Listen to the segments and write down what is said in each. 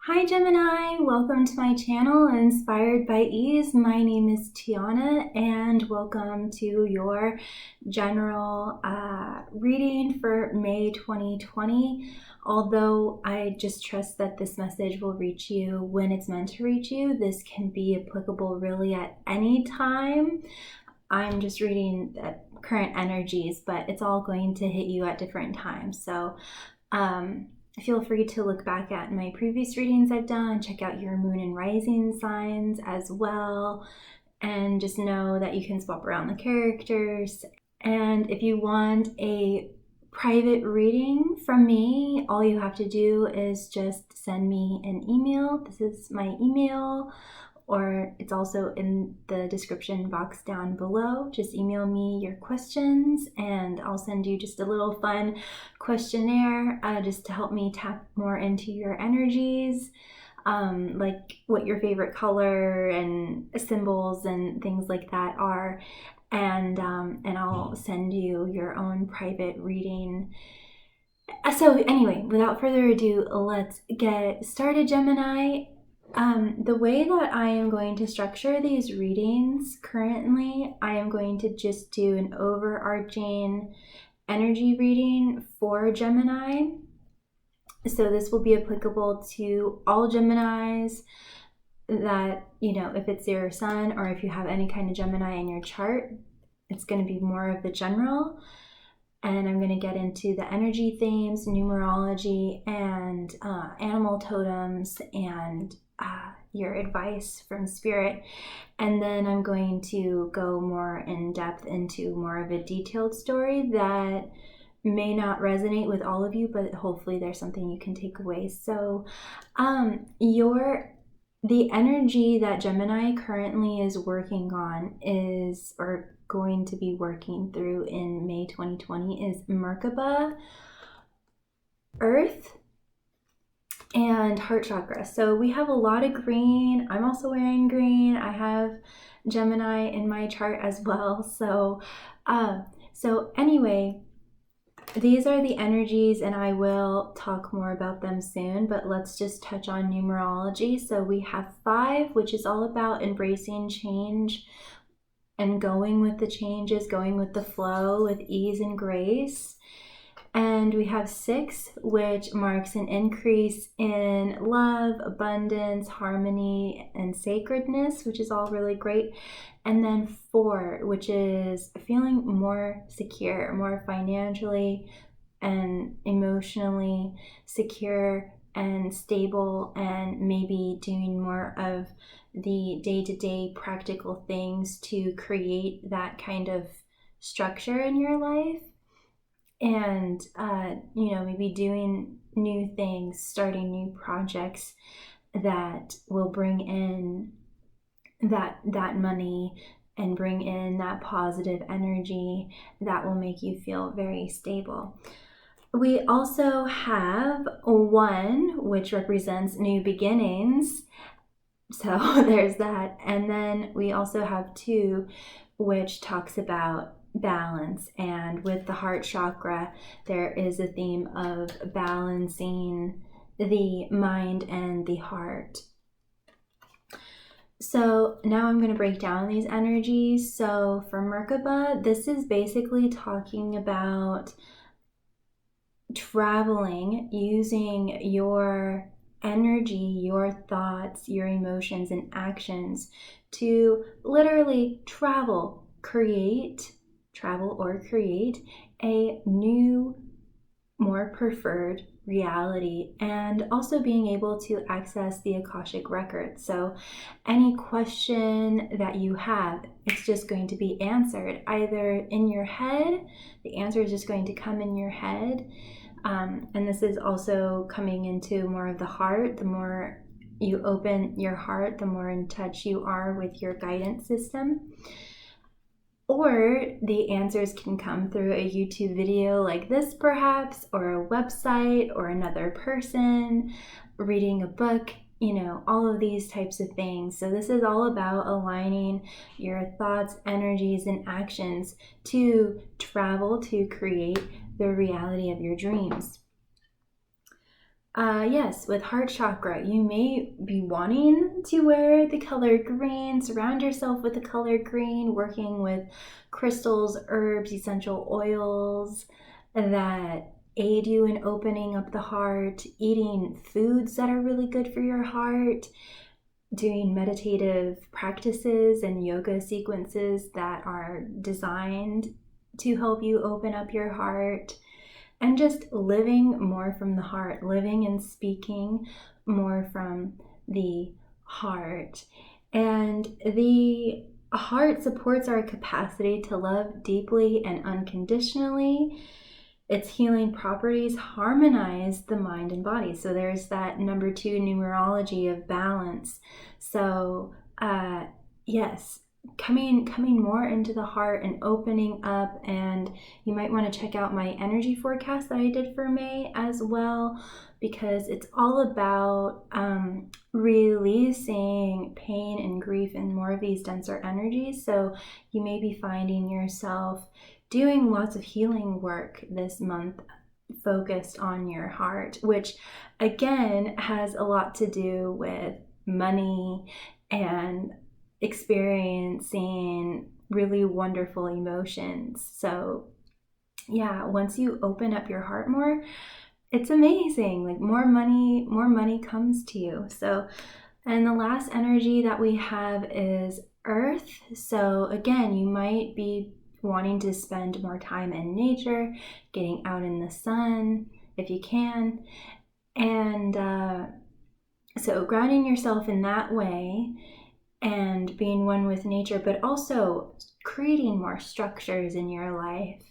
Hi Gemini, welcome to my channel Inspired by Ease. My name is Tiana and welcome to your general reading for May 2020. Although I just trust that this message will reach you when it's meant to reach you, this can be applicable really at any time. I'm just reading the current energies, but it's all going to hit you at different times. So feel free to look back at my previous readings I've done, check out your moon and rising signs as well, and just know that you can swap around the characters. And if you want a private reading from me, all you have to do is just send me an email. This is my email, or it's also in the description box down below. Just email me your questions and I'll send you just a little fun questionnaire just to help me tap more into your energies, like what your favorite color and symbols and things like that are, and I'll send you your own private reading. So anyway, without further ado, let's get started, Gemini. The way that I am going to structure these readings currently, I am going to just do an overarching energy reading for Gemini. So this will be applicable to all Geminis that, if it's your sun or if you have any kind of Gemini in your chart, it's going to be more of the general. And I'm going to get into the energy themes, numerology, and animal totems, and your advice from spirit. And then I'm going to go more in depth into more of a detailed story that may not resonate with all of you, but hopefully there's something you can take away. So the energy that Gemini currently is working on is, or going to be working through in May 2020, is Merkaba, Earth, and heart chakra. So we have a lot of green. I'm also wearing green. I have Gemini in my chart as well. So anyway, these are the energies, and I will talk more about them soon, but let's just touch on numerology. So we have 5, which is all about embracing change and going with the changes, going with the flow with ease and grace. And we have 6, which marks an increase in love, abundance, harmony, and sacredness, which is all really great. And then 4, which is feeling more secure, more financially and emotionally secure and stable, and maybe doing more of the day-to-day practical things to create that kind of structure in your life. And maybe doing new things, starting new projects that will bring in that money and bring in that positive energy that will make you feel very stable. We also have 1, which represents new beginnings. So there's that. And then we also have 2, which talks about balance. And with the heart chakra, there is a theme of balancing the mind and the heart. So now I'm going to break down these energies. So for Merkaba, this is basically talking about traveling, using your energy, your thoughts, your emotions, and actions to literally travel or create a new, more preferred reality, and also being able to access the Akashic record. So any question that you have, it's just going to be answered either in your head. The answer is just going to come in your head. And this is also coming into more of the heart. The more you open your heart, the more in touch you are with your guidance system. Or the answers can come through a YouTube video like this perhaps, or a website, or another person, reading a book, all of these types of things. So this is all about aligning your thoughts, energies, and actions to travel to create the reality of your dreams. Yes, with heart chakra, you may be wanting to wear the color green, surround yourself with the color green, working with crystals, herbs, essential oils that aid you in opening up the heart, eating foods that are really good for your heart, doing meditative practices and yoga sequences that are designed to help you open up your heart, and just living more from the heart, living and speaking more from the heart. And the heart supports our capacity to love deeply and unconditionally. Its healing properties harmonize the mind and body. So there's that number 2 numerology of balance. So yes, coming more into the heart and opening up. And you might want to check out my energy forecast that I did for May as well, because it's all about releasing pain and grief and more of these denser energies. So you may be finding yourself doing lots of healing work this month focused on your heart, which again has a lot to do with money and experiencing really wonderful emotions. So yeah, once you open up your heart more, it's amazing. Like more money comes to you. So, and the last energy that we have is Earth. So again, you might be wanting to spend more time in nature, getting out in the sun if you can, and so grounding yourself in that way and being one with nature, but also creating more structures in your life,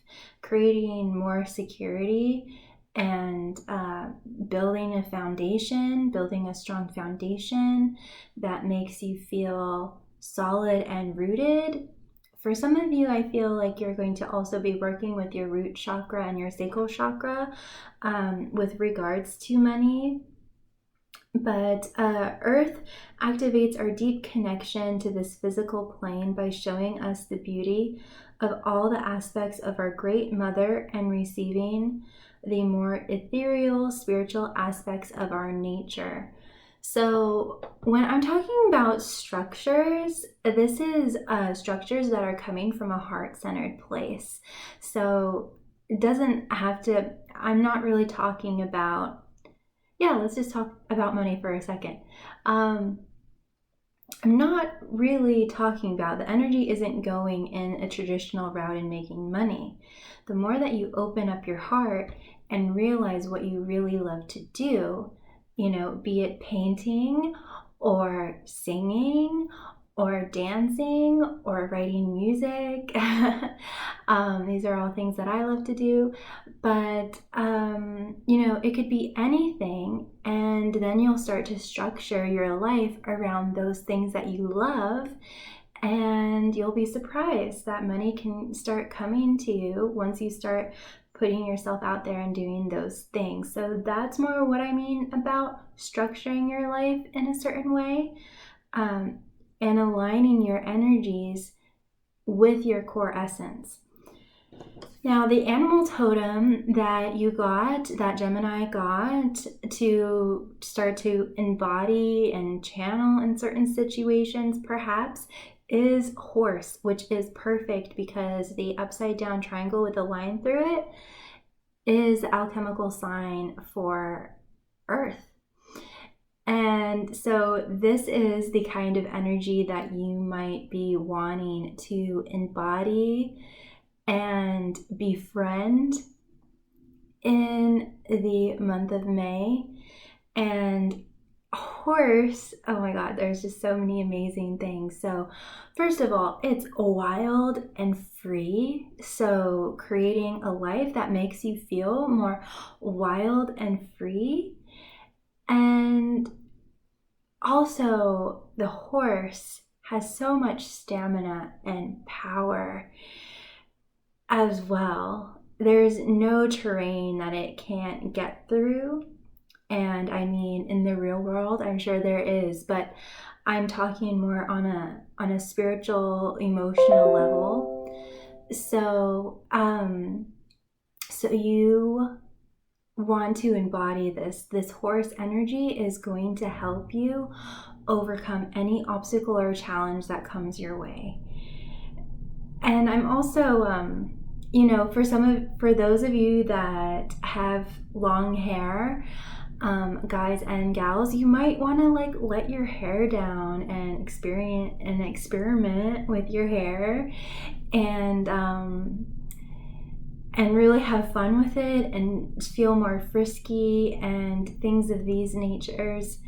creating more security, and building a foundation, building a strong foundation that makes you feel solid and rooted. For some of you, I feel like you're going to also be working with your root chakra and your sacral chakra with regards to money. But Earth activates our deep connection to this physical plane by showing us the beauty of all the aspects of our Great Mother and receiving the more ethereal, spiritual aspects of our nature. So when I'm talking about structures, this is structures that are coming from a heart-centered place. So it doesn't have to, I'm not really talking about, let's just talk about money for a second. I'm not really talking about, the energy isn't going in a traditional route in making money. The more that you open up your heart and realize what you really love to do, be it painting or singing or dancing or writing music. These are all things that I love to do, but it could be anything, and then you'll start to structure your life around those things that you love, and you'll be surprised that money can start coming to you once you start putting yourself out there and doing those things. So that's more what I mean about structuring your life in a certain way, and aligning your energies with your core essence. Now, the animal totem that you got, that Gemini got to start to embody and channel in certain situations, perhaps, is horse, which is perfect because the upside down triangle with a line through it is the alchemical sign for Earth. And so this is the kind of energy that you might be wanting to embody and befriend in the month of May. And horse, oh my God, there's just so many amazing things. So first of all, it's wild and free. So creating a life that makes you feel more wild and free. And also the horse has so much stamina and power as well. There's no terrain that it can't get through. And I mean, in the real world, I'm sure there is, but I'm talking more on a spiritual, emotional level. So, so you want to embody this horse energy is going to help you overcome any obstacle or challenge that comes your way. And I'm also, for those of you that have long hair, guys and gals, you might want to let your hair down and experiment with your hair, and really have fun with it and feel more frisky and things of these natures.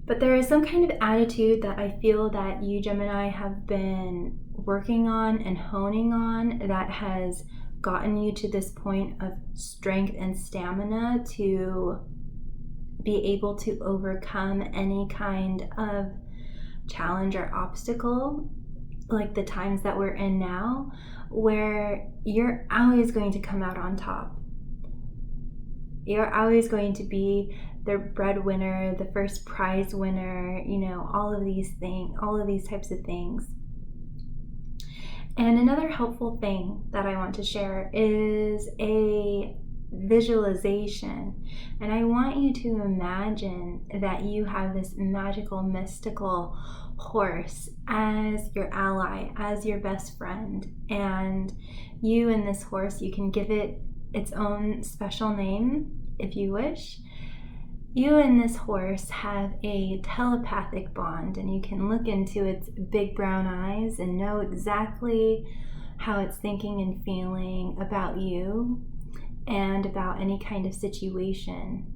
But there is some kind of attitude that I feel that you Gemini have been working on and honing on that has gotten you to this point of strength and stamina to be able to overcome any kind of challenge or obstacle, like the times that we're in now, where you're always going to come out on top. You're always going to be the breadwinner, the first prize winner, all of these types of things. And another helpful thing that I want to share is a visualization. And I want you to imagine that you have this magical, mystical horse as your ally, as your best friend. And you and this horse, you can give it its own special name if you wish. You and this horse have a telepathic bond, and you can look into its big brown eyes and know exactly how it's thinking and feeling about you and about any kind of situation.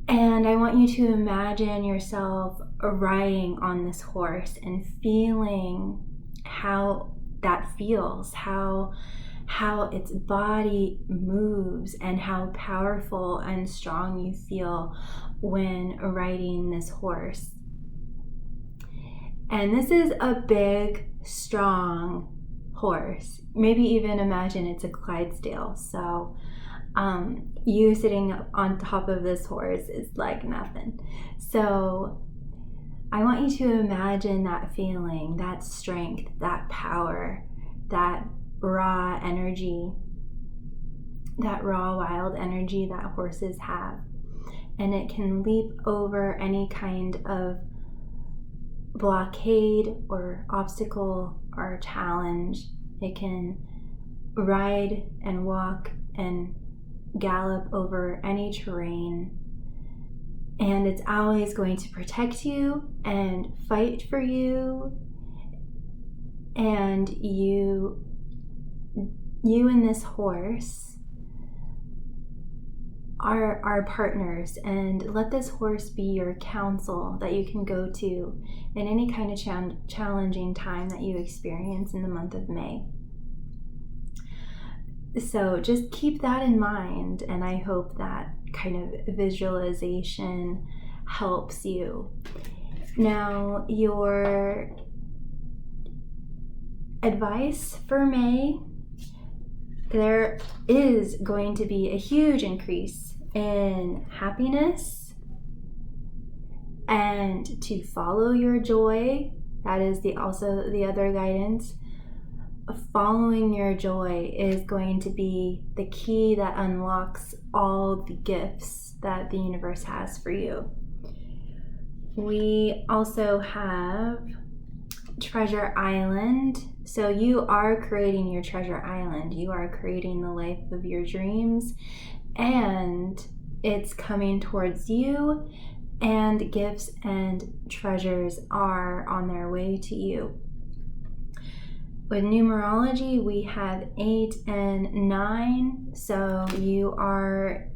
And I want you to imagine yourself riding on this horse and feeling how that feels, how its body moves, and how powerful and strong you feel when riding this horse. And this is a big, strong horse. Maybe even imagine it's a Clydesdale. So you sitting on top of this horse is like nothing. So I want you to imagine that feeling, that strength, that power, that raw energy, that raw wild energy that horses have. And it can leap over any kind of blockade or obstacle or challenge. It can ride and walk and gallop over any terrain. And it's always going to protect you and fight for you. And you and this horse are partners, and let this horse be your counsel that you can go to in any kind of challenging time that you experience in the month of May. So just keep that in mind, and I hope that kind of visualization helps you. Now, your advice for May: there is going to be a huge increase in happiness, and to follow your joy. That is also the other guidance. Following your joy is going to be the key that unlocks all the gifts that the universe has for you. We also have Treasure Island. So you are creating your treasure island. You are creating the life of your dreams, and it's coming towards you, and gifts and treasures are on their way to you. With numerology, we have 8 and 9. So you are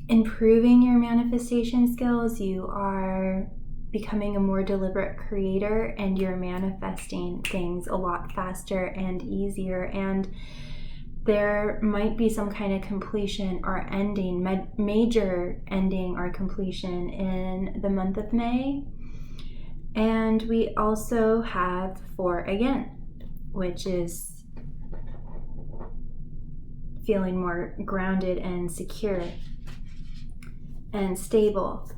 improving your manifestation skills. You are becoming a more deliberate creator, and you're manifesting things a lot faster and easier. And there might be some kind of completion or ending, major ending or completion in the month of May. And we also have 4 again, which is feeling more grounded and secure and stable.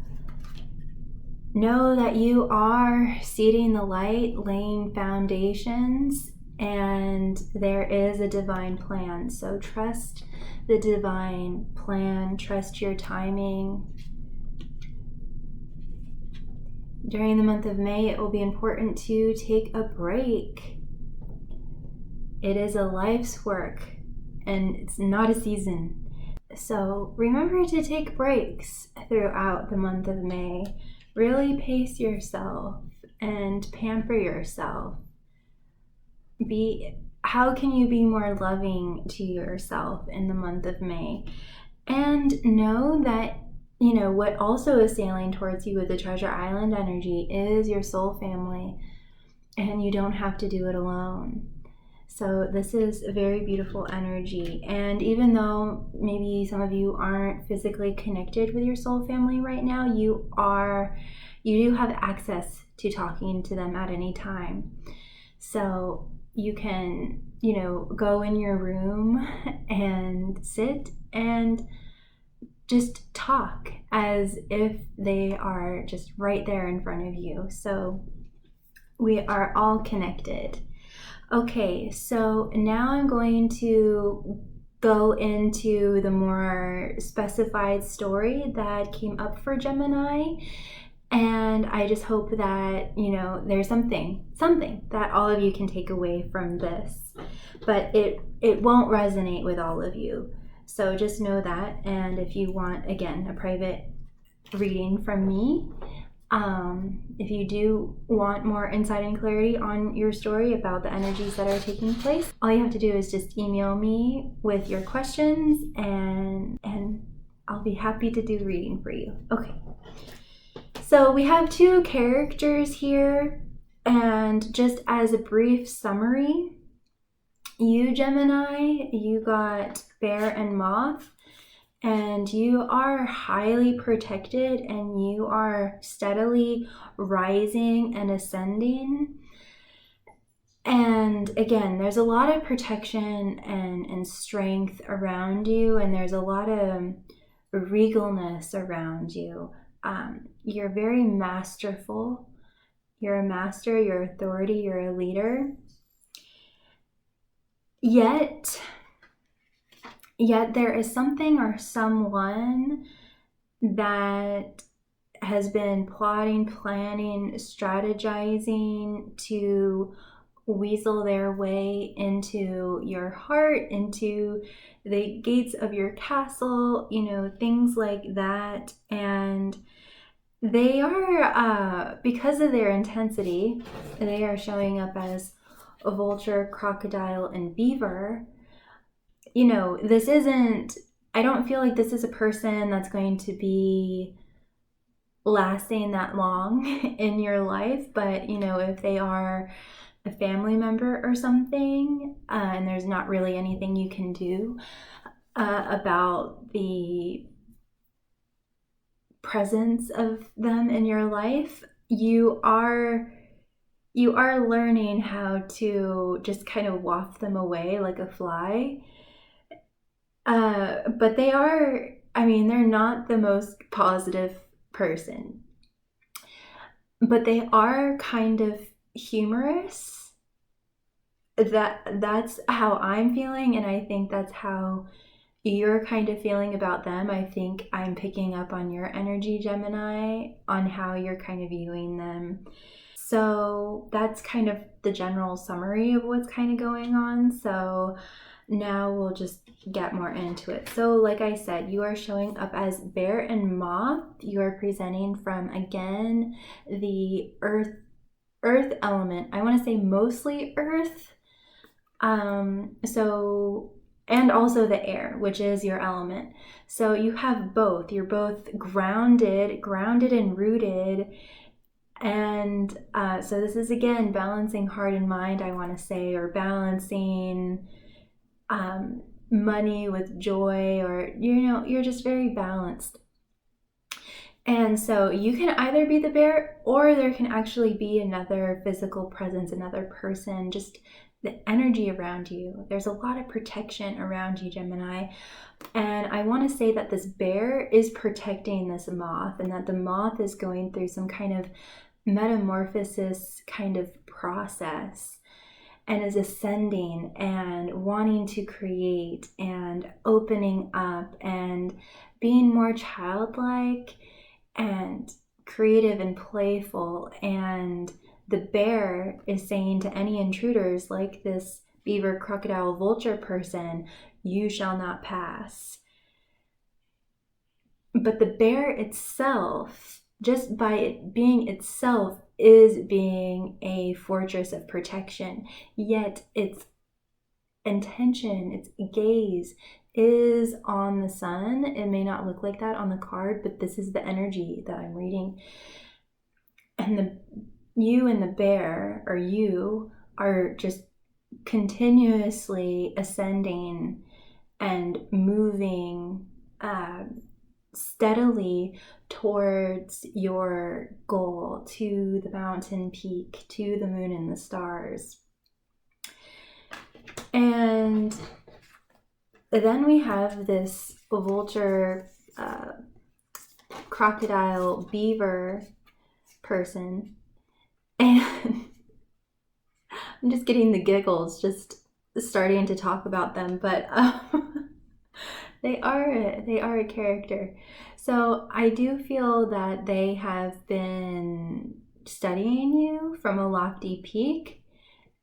Know that you are seeding the light, laying foundations, and there is a divine plan. So trust the divine plan, trust your timing. During the month of May, it will be important to take a break. It is a life's work, and it's not a season. So remember to take breaks throughout the month of May. Really pace yourself and pamper yourself. How can you be more loving to yourself in the month of May? And know that, what also is sailing towards you with the Treasure Island energy is your soul family, and you don't have to do it alone. So this is a very beautiful energy. And even though maybe some of you aren't physically connected with your soul family right now, you do have access to talking to them at any time. So you can, go in your room and sit and just talk as if they are just right there in front of you. So we are all connected. Okay, so now I'm going to go into the more specified story that came up for Gemini. And I just hope that, there's something that all of you can take away from this. But it won't resonate with all of you. So just know that. And if you want, again, a private reading from me, if you do want more insight and clarity on your story about the energies that are taking place, all you have to do is just email me with your questions, and I'll be happy to do reading for you. Okay. So we have two characters here, and just as a brief summary, you Gemini, you got Bear and Moth, and you are highly protected, and you are steadily rising and ascending. And again, there's a lot of protection and strength around you, and there's a lot of regalness around you. You're very masterful. You're a master, you're authority, you're a leader. Yet there is something or someone that has been plotting, planning, strategizing to weasel their way into your heart, into the gates of your castle, things like that. And they are, because of their intensity, they are showing up as a vulture, crocodile, and beaver. I don't feel like this is a person that's going to be lasting that long in your life, but if they are a family member or something, and there's not really anything you can do about the presence of them in your life, you are learning how to just kind of waft them away like a fly. But they're not the most positive person, but they are kind of humorous. That's how I'm feeling, and I think that's how you're kind of feeling about them. I think I'm picking up on your energy, Gemini, on how you're kind of viewing them. So that's kind of the general summary of what's kind of going on. So now we'll just get more into it. So like I said, you are showing up as Bear and Moth. You are presenting from, again, the earth element. I want to say mostly earth. And also the air, which is your element. So you have both. You're both grounded and rooted. And so this is, again, balancing heart and mind, I want to say, or balancing money with joy, or you're just very balanced. And so you can either be the bear, or there can actually be another physical presence, another person, just the energy around you. There's a lot of protection around you, Gemini. And I want to say that this bear is protecting this moth, and that the moth is going through some kind of metamorphosis kind of process. and is ascending and wanting to create and opening up and being more childlike and creative and playful. And the bear is saying to any intruders, like this beaver, crocodile, vulture person, you shall not pass. But the bear itself, just by it being itself, is being a fortress of protection. Yet its intention, its gaze is on the sun. It may not look like that on the card, but this is the energy that I'm reading. And you and the bear, or you, are just continuously ascending and moving steadily towards your goal, to the mountain peak, to the moon and the stars. And then we have this vulture, crocodile, beaver person, and I'm just getting the giggles just starting to talk about them, but they are a character. So I do feel that they have been studying you from a lofty peak,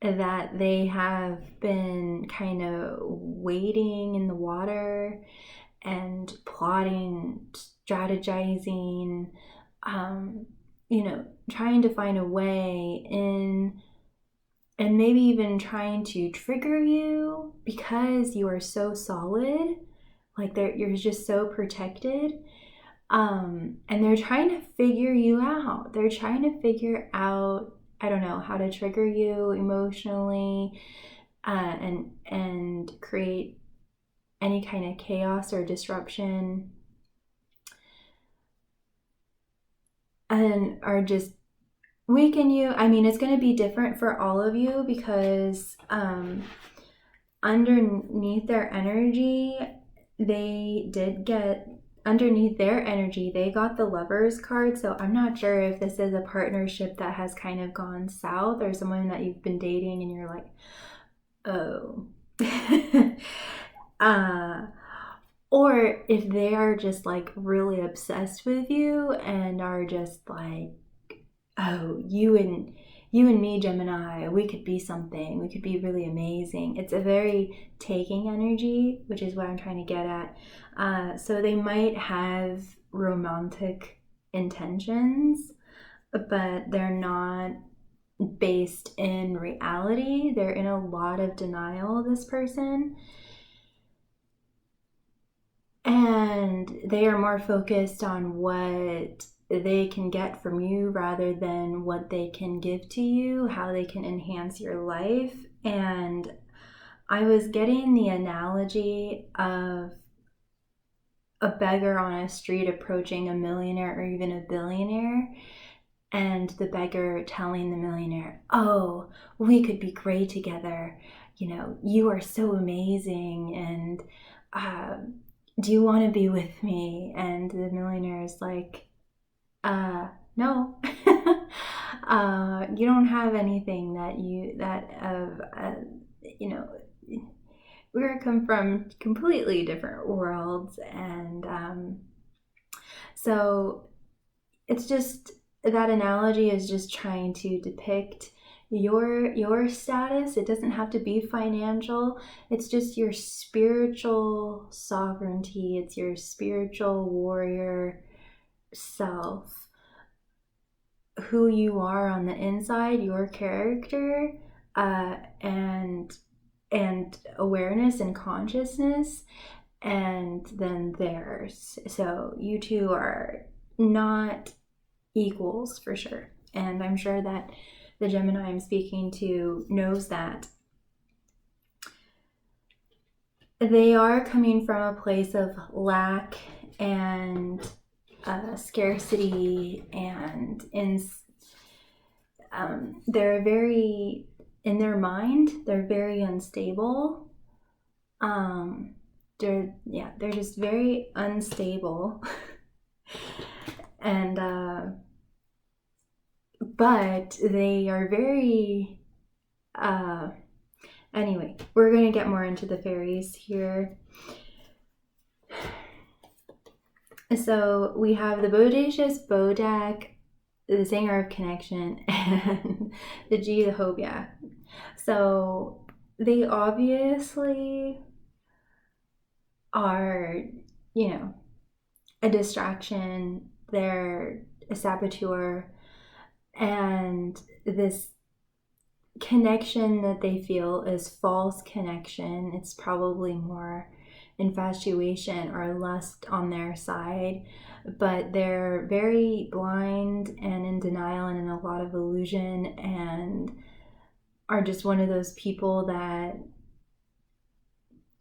that they have been kind of wading in the water and plotting, strategizing, trying to find a way in, and maybe even trying to trigger you because you are so solid, like you're just so protected. And they're trying to figure you out. They're trying to figure out, I don't know, how to trigger you emotionally, and create any kind of chaos or disruption, and are just weaken you. I mean, it's going to be different for all of you because underneath their energy, they got the Lovers card. So I'm not sure if this is a partnership that has kind of gone south, or someone that you've been dating and you're like, oh. Or if they are just like really obsessed with you and are just like, oh, you and me, Gemini, we could be something. We could be really amazing. It's a very taking energy, which is what I'm trying to get at. So they might have romantic intentions, but they're not based in reality. They're in a lot of denial, this person. And they are more focused on what they can get from you rather than what they can give to you, how they can enhance your life. And I was getting the analogy of a beggar on a street approaching a millionaire or even a billionaire, and the beggar telling the millionaire, oh, we could be great together. You are so amazing, and do you want to be with me? And the millionaire is like, no. You don't have anything we're come from completely different worlds. And so it's just, that analogy is just trying to depict your status. It doesn't have to be financial. It's just your spiritual sovereignty. It's your spiritual warrior self, who you are on the inside, your character, and awareness and consciousness, and then theirs. So you two are not equals for sure. And I'm sure that the Gemini I'm speaking to knows that. They are coming from a place of lack and scarcity, and they're very, in their mind, they're very unstable. They're just very unstable. And but they are very Anyway, we're going to get more into the fairies here. So we have the Bodacious Bodak, the Singer of Connection, and the G, the Hobia. So they obviously are, you know, a distraction. They're a saboteur, and this connection that they feel is false connection. It's probably more infatuation or lust on their side, but they're very blind and in denial and in a lot of illusion, and are just one of those people that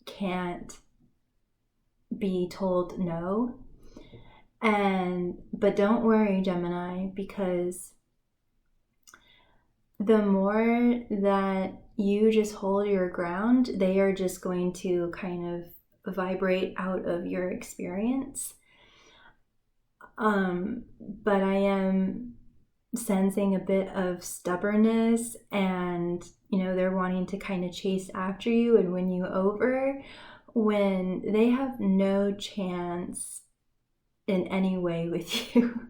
can't be told no. But don't worry, Gemini, because the more that you just hold your ground, they are just going to kind of vibrate out of your experience. But I am sensing a bit of stubbornness, and they're wanting to kind of chase after you and win you over when they have no chance in any way with you.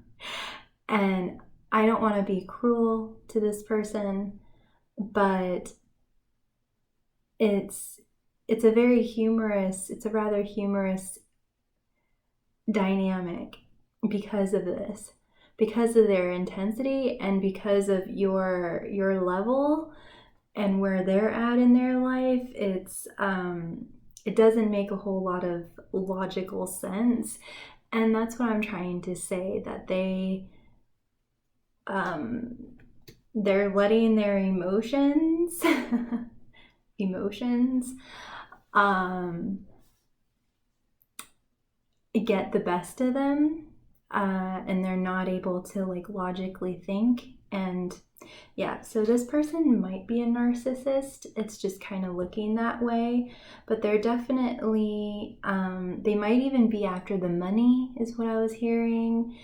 And I don't want to be cruel to this person, but it's a rather humorous dynamic because of this, because of their intensity, and because of your level and where they're at in their life. It doesn't make a whole lot of logical sense, and that's what I'm trying to say, that they're letting their emotions get the best of them, and they're not able to logically think. And so this person might be a narcissist. It's just kind of looking that way, but they're definitely they might even be after the money, is what I was hearing.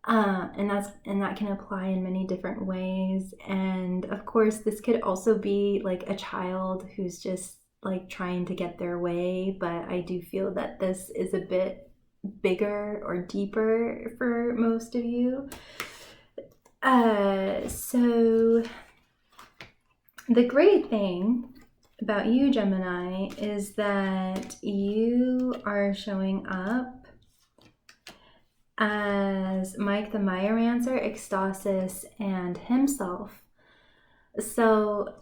And that can apply in many different ways. And of course, this could also be a child who's just trying to get their way, but I do feel that this is a bit bigger or deeper for most of you. So the great thing about you, Gemini, is that you are showing up as Mike the Myomancer, Ecstasis, and himself. So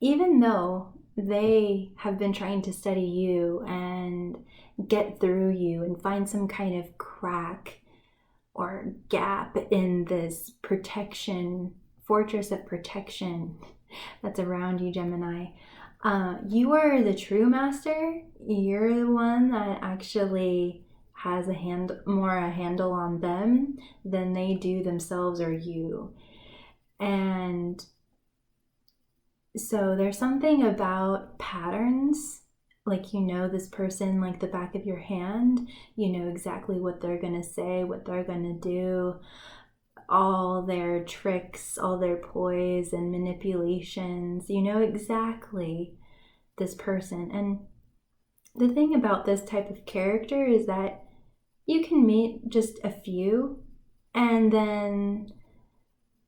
even though they have been trying to study you and get through you and find some kind of crack or gap in this fortress of protection that's around you, Gemini, you are the true master. You're the one that actually has a handle on them than they do themselves or you. And so there's something about patterns, this person like the back of your hand. You know exactly what they're gonna say, what they're gonna do, all their tricks, all their ploys and manipulations. You know exactly this person. And the thing about this type of character is that you can meet just a few, and then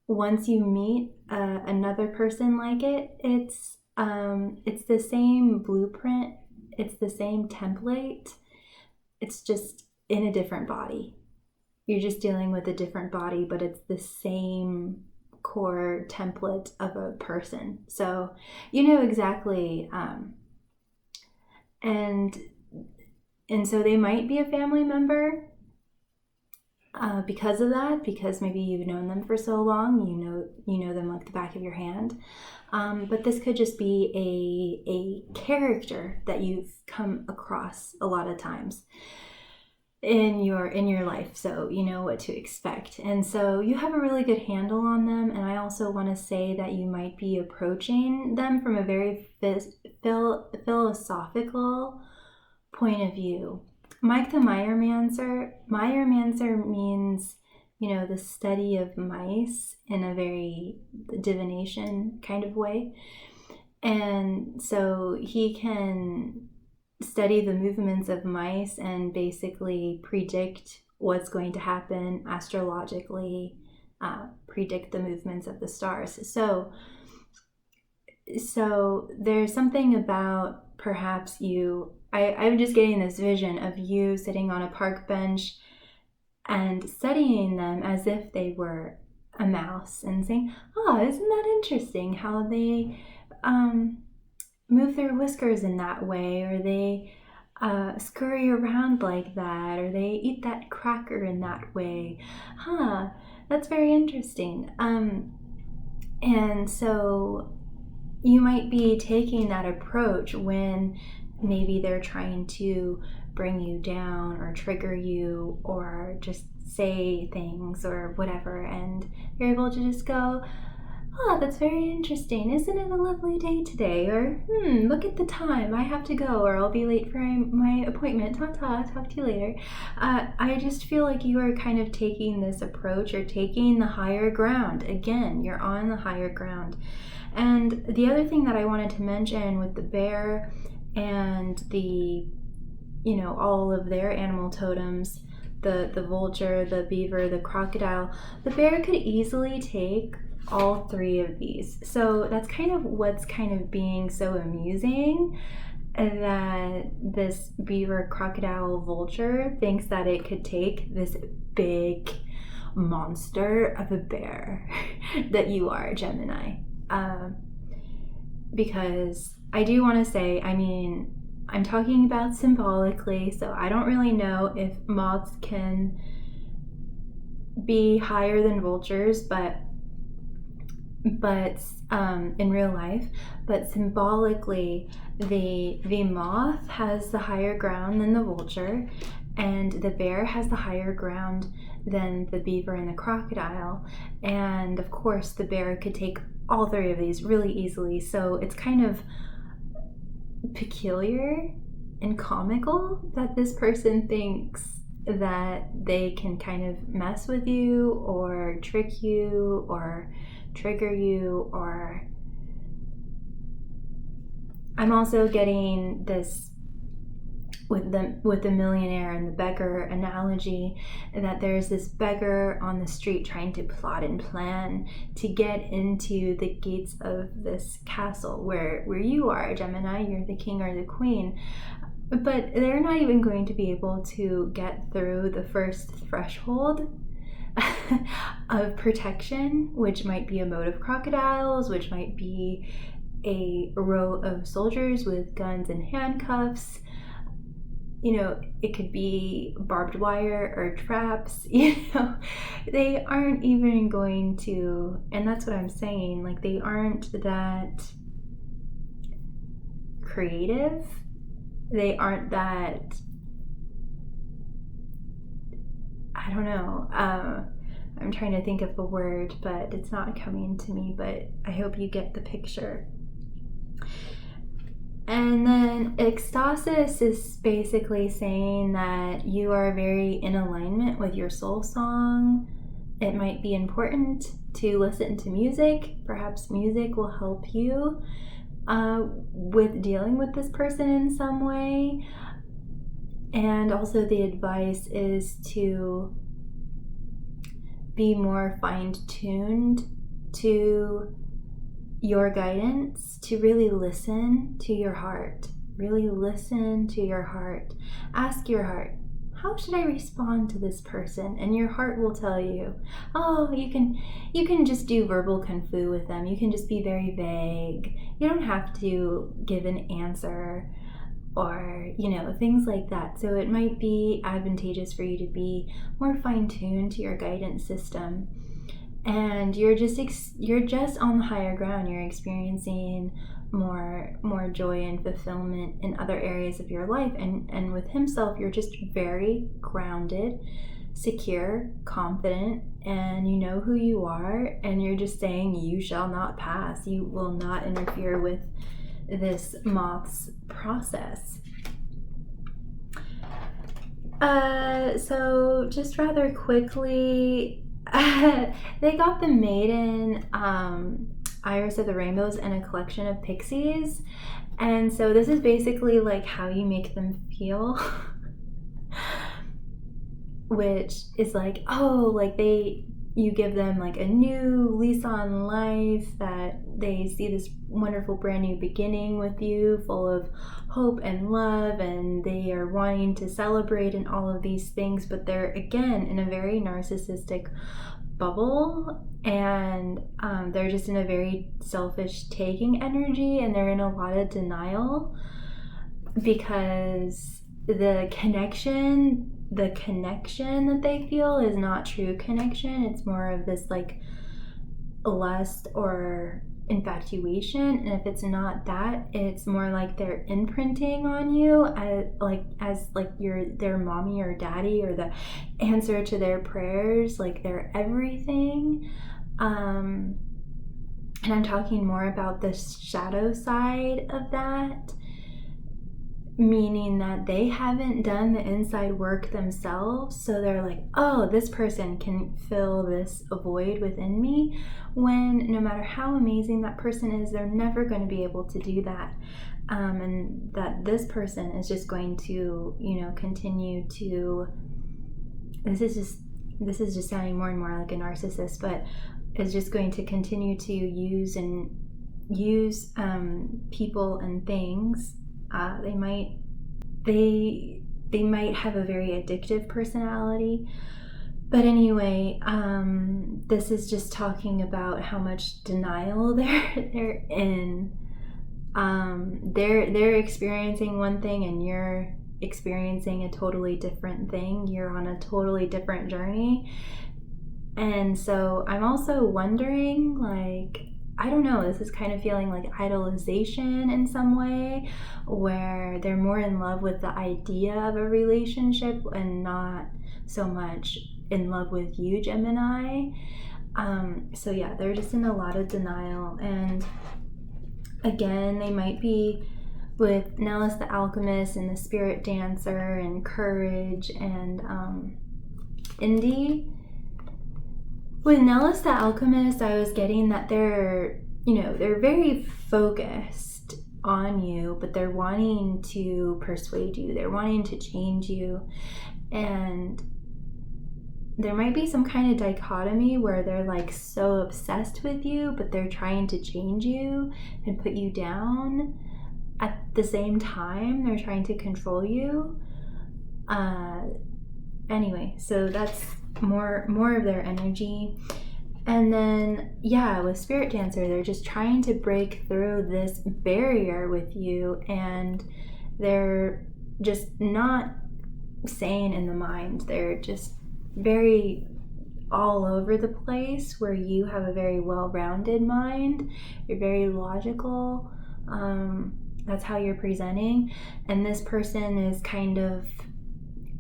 once you meet another person like it's the same blueprint, it's the same template, it's just in a different body. You're just dealing with a different body, but it's the same core template of a person. So you know exactly, and so they might be a family member because of that, because maybe you've known them for so long, you know them like the back of your hand. But this could just be a character that you've come across a lot of times in your life, so you know what to expect. And so you have a really good handle on them. And I also want to say that you might be approaching them from a very philosophical point of view. Mike the Myomancer means the study of mice in a very divination kind of way. And so he can study the movements of mice and basically predict what's going to happen astrologically, predict the movements of the stars. So there's something about perhaps I'm just getting this vision of you sitting on a park bench and studying them as if they were a mouse and saying, oh, isn't that interesting how they move their whiskers in that way, or they scurry around like that, or they eat that cracker in that way. That's very interesting. And so you might be taking that approach when maybe they're trying to bring you down or trigger you or just say things or whatever, and you're able to just go, oh, that's very interesting. Isn't it a lovely day today? Or, look at the time. I have to go, or I'll be late for my appointment. Ta-ta, talk to you later. I just feel like you are kind of taking this approach, or taking the higher ground. Again, you're on the higher ground. And the other thing that I wanted to mention with the bear and the, all of their animal totems, the vulture, the beaver, the crocodile, the bear could easily take all three of these. So that's kind of what's kind of being so amusing, that this beaver, crocodile, vulture thinks that it could take this big monster of a bear that you are, Gemini. Because I do want to say, I'm talking about symbolically, so I don't really know if moths can be higher than vultures, but in real life, but symbolically, the moth has the higher ground than the vulture, and the bear has the higher ground than the beaver and the crocodile. And of course, the bear could take all three of these really easily. So it's kind of peculiar and comical that this person thinks that they can kind of mess with you or trick you or trigger you. Or I'm also getting this with the millionaire and the beggar analogy, that there's this beggar on the street trying to plot and plan to get into the gates of this castle where you are, Gemini. You're the king or the queen, but they're not even going to be able to get through the first threshold of protection, which might be a moat of crocodiles, which might be a row of soldiers with guns and handcuffs. It could be barbed wire or traps. They aren't even going to, and that's what I'm saying, like, they aren't that creative. They aren't that, I don't know, I'm trying to think of a word, but it's not coming to me, but I hope you get the picture. And then ecstasis is basically saying that you are very in alignment with your soul song. It might be important to listen to music. Perhaps music will help you with dealing with this person in some way. And also the advice is to be more fine-tuned to your guidance, to really listen to your heart. Really listen to your heart. Ask your heart, how should I respond to this person? And your heart will tell you. Oh, you can just do verbal kung fu with them. You can just be very vague. You don't have to give an answer or, things like that. So it might be advantageous for you to be more fine-tuned to your guidance system. And you're just on the higher ground. You're experiencing more joy and fulfillment in other areas of your life. And with himself, you're just very grounded, secure, confident, and you know who you are. And you're just saying, you shall not pass. You will not interfere with this moth's process. So just rather quickly, They got the maiden iris of the rainbows and a collection of pixies. And so this is basically like how you make them feel. Which is like, oh, like you give them like a new lease on life, that they see this wonderful brand new beginning with you, full of hope and love, and they are wanting to celebrate and all of these things, but they're again in a very narcissistic bubble, and they're just in a very selfish taking energy, and they're in a lot of denial because the connection that they feel is not true connection. It's more of this like lust or infatuation, and if it's not that, it's more like they're imprinting on you as their mommy or daddy, or the answer to their prayers, like they're everything. And I'm talking more about the shadow side of that, meaning that they haven't done the inside work themselves, so they're like, oh, this person can fill this void within me, when no matter how amazing that person is, they're never going to be able to do that. And that this person is just going to, continue to, this is just sounding more and more like a narcissist, but is just going to continue to use people and things. They might have a very addictive personality. But anyway, this is just talking about how much denial they're in. They're experiencing one thing and you're experiencing a totally different thing. You're on a totally different journey. And so I'm also wondering, like, I don't know, this is kind of feeling like idolization in some way, where they're more in love with the idea of a relationship and not so much in love with you, Gemini. So yeah, they're just in a lot of denial. And again, they might be with Nellis the Alchemist and the Spirit Dancer and Courage and Indy. With Nellis the Alchemist, I was getting that they're very focused on you, but they're wanting to persuade you. They're wanting to change you. And there might be some kind of dichotomy where they're like so obsessed with you, but they're trying to change you and put you down. At the same time, they're trying to control you. Anyway, so that's more of their energy. And then with Spirit Dancer, they're just trying to break through this barrier with you, and they're just not sane in the mind. They're just very all over the place, where you have a very well-rounded mind. You're very logical. That's how you're presenting. And this person is kind of,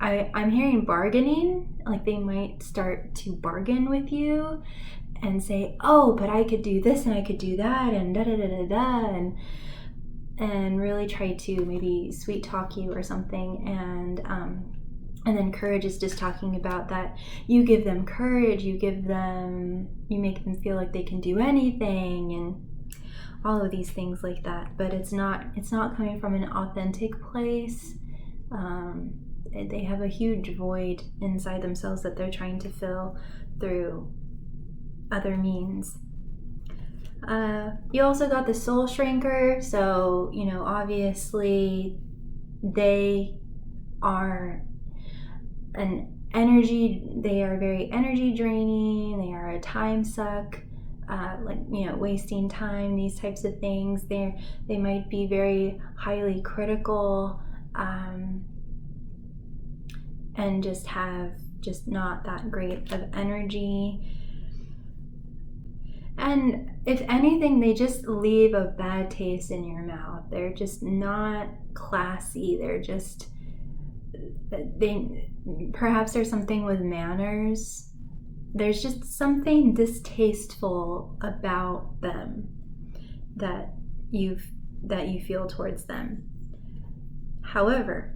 I'm hearing bargaining, like they might start to bargain with you and say, oh, but I could do this and I could do that and da-da-da-da-da, and really try to maybe sweet talk you or something. And then Courage is just talking about that you give them courage, you make them feel like they can do anything, and all of these things like that. But it's not coming from an authentic place. They have a huge void inside themselves that they're trying to fill through other means. You also got the Soul Shrinker, so obviously they are they are very energy draining. They are a time suck, wasting time, these types of things. They might be very highly critical, and just have not that great of energy. And if anything, they just leave a bad taste in your mouth. They're just not classy. Perhaps there's something with manners. There's just something distasteful about them that you feel towards them. However,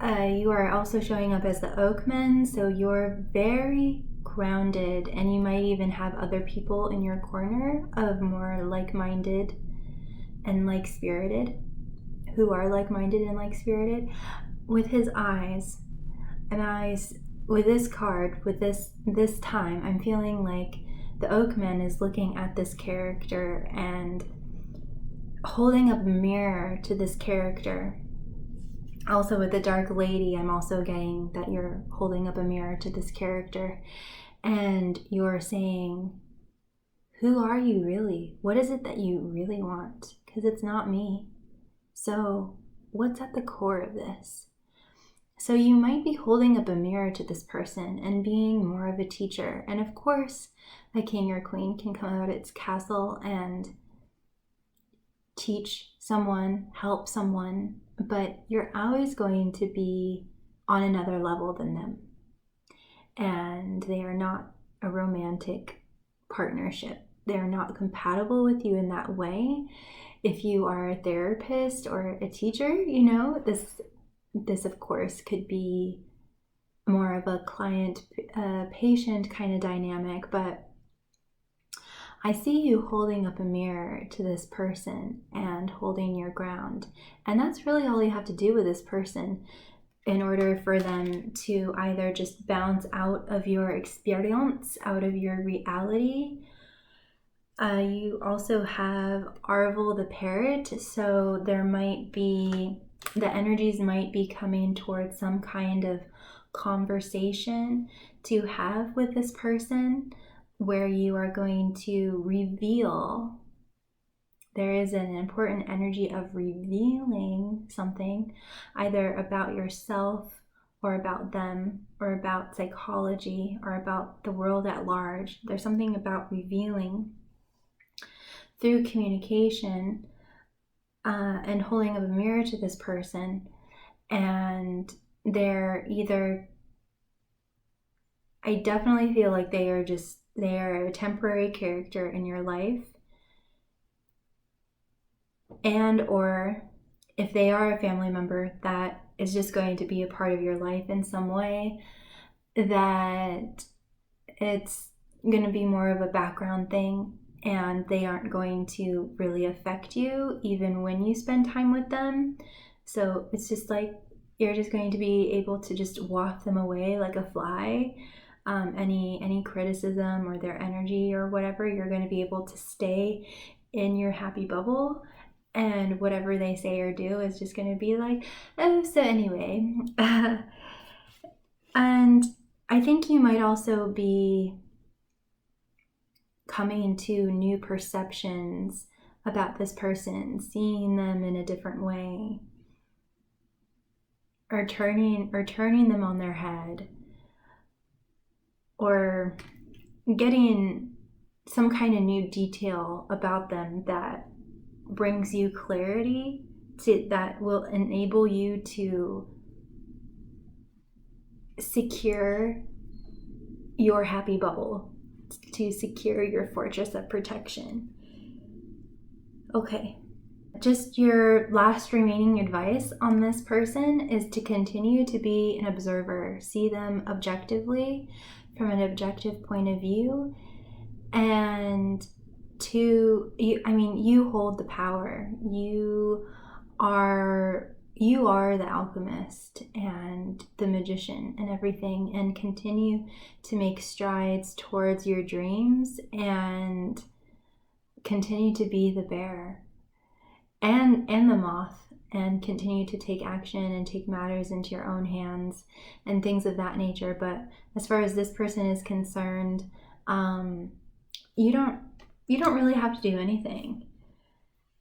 You are also showing up as the Oakman, so you're very grounded, and you might even have other people in your corner of more like-minded and like-spirited, who are like-minded and like-spirited. With his eyes, with this card, with this time, I'm feeling like the Oakman is looking at this character and holding up a mirror to this character. Also with the Dark Lady, I'm also getting that you're holding up a mirror to this character and you're saying, who are you really? What is it that you really want? Because it's not me. So what's at the core of this? So you might be holding up a mirror to this person and being more of a teacher. And of course, a king or queen can come out its castle and teach someone, help someone, but you're always going to be on another level than them. And they are not a romantic partnership. They are not compatible with you in that way. If you are a therapist or a teacher, this of course could be more of a client-patient kind of dynamic, but I see you holding up a mirror to this person and holding your ground. And that's really all you have to do with this person in order for them to either just bounce out of your experience, out of your reality. You also have Arvel the parrot, so the energies might be coming towards some kind of conversation to have with this person where you are going to reveal. There is an important energy of revealing something, either about yourself or about them or about psychology or about the world at large. There's something about revealing through communication and holding up a mirror to this person. And I definitely feel like they are a temporary character in your life, and or if they are a family member that is just going to be a part of your life in some way, that it's going to be more of a background thing and they aren't going to really affect you even when you spend time with them. So it's just like you're just going to be able to just waft them away like a fly. Any criticism or their energy or whatever, you're going to be able to stay in your happy bubble, and whatever they say or do is just going to be like, oh, so anyway. And I think you might also be coming to new perceptions about this person, seeing them in a different way, or turning them on their head, or getting some kind of new detail about them that brings you clarity that will enable you to secure your happy bubble, to secure your fortress of protection. Okay, just your last remaining advice on this person is to continue to be an observer, see them objectively from an objective point of view, and you hold the power. You are the alchemist and the magician and everything, and continue to make strides towards your dreams and continue to be the bear and the moth, and continue to take action and take matters into your own hands and things of that nature. But as far as this person is concerned, you don't really have to do anything.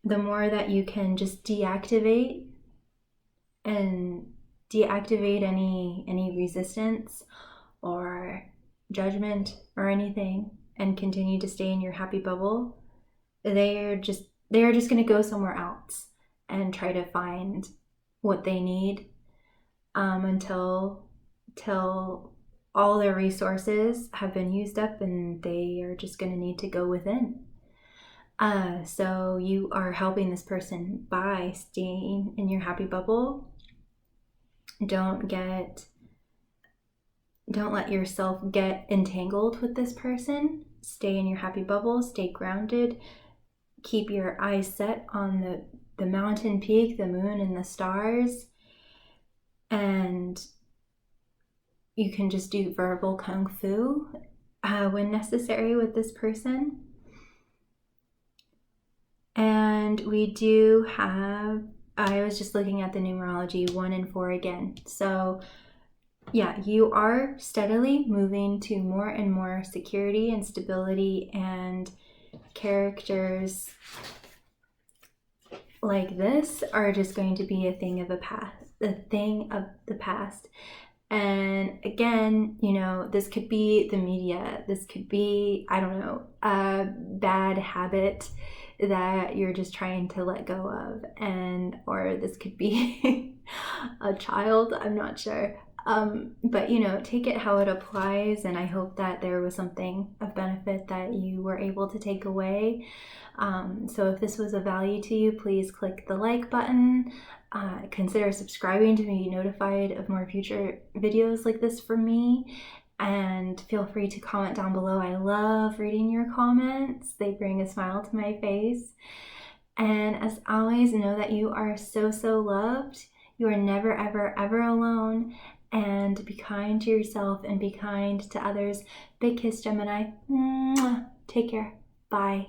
The more that you can just deactivate any resistance or judgment or anything, and continue to stay in your happy bubble, they are just going to go somewhere else and try to find what they need until all their resources have been used up, and they are just going to need to go within. So you are helping this person by staying in your happy bubble Don't let yourself get entangled with this person. Stay in your happy bubble, stay grounded, keep your eyes set on the mountain peak, the moon, and the stars. And you can just do verbal kung fu when necessary with this person. And we do have, I was just looking at the numerology, 1 and 4 again. So yeah, you are steadily moving to more and more security and stability, and characters like this are just going to be a thing of the past. And again, you know, this could be the media, this could be, I don't know, a bad habit that you're just trying to let go of, or this could be a child, I'm not sure. But you know, take it how it applies, and I hope that there was something of benefit that you were able to take away. So if this was of value to you, please click the like button. Consider subscribing to be notified of more future videos like this from me, and feel free to comment down below. I love reading your comments. They bring a smile to my face. And as always, know that you are so, so loved. You are never, ever, ever alone. And be kind to yourself and be kind to others. Big kiss, Gemini. Mwah. Take care. Bye.